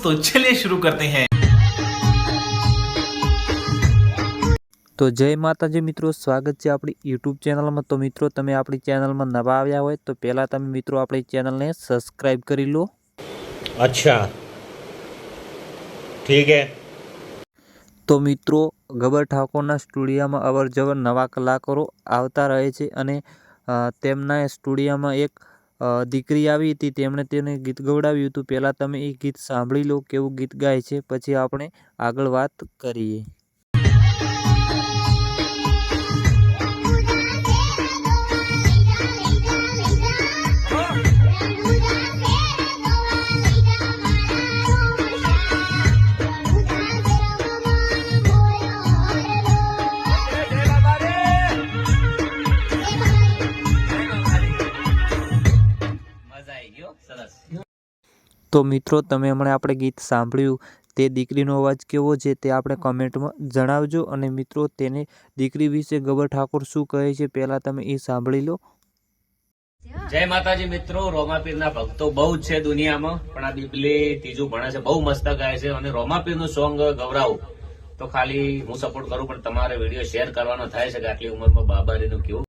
तो चलिए शुरू करते हैं। तो जय माताजी मित्रों, स्वागत है अपनी यूट्यूब चैनल में। तो मित्रों, તમે આપણી ચેનલમાં નવા આવ્યા હોય તો પહેલાં તમે મિત્રો આપણી ચેનલને સબસ્ક્રાઈબ કરી લો। अच्छा ठीक है। તો મિત્રો, ગબર ઠાકોરના સ્ટુડિયોમાં અવર જવર નવા કલાકારો આવતા રહે છે અને તેમના સ્ટુડિયોમાં એક દીકરી આવી હતી, તેમણે તેને ગીત ગવડાવ્યું હતું। પહેલાં તમે એ ગીત સાંભળી લો કેવું ગીત ગાય છે, પછી આપણે આગળ વાત કરીએ। તો મિત્રો, તમે હમણાં આપણે ગીત સાંભળ્યું તે દીકરીનો અવાજ કેવો છે તે આપણે કમેન્ટમાં જણાવજો। અને મિત્રો, તેને દીકરી વિશે ગબર ઠાકોર શું કહે છે પહેલાં તમે એ સાંભળી લો। જય માતાજી મિત્રો, રોમાપીરના ભક્તો બહુ જ છે દુનિયામાં, પણ આ બીપલી ત્રીજું ભણે છે, બહુ મસ્ત ગાય છે અને રોમાપીરનું સોંગ ગવરાવું તો ખાલી હું સપોર્ટ કરું, પણ તમારે વિડીયો શેર કરવાનો થાય છે કે આટલી ઉંમરમાં બાબારીનું કેવું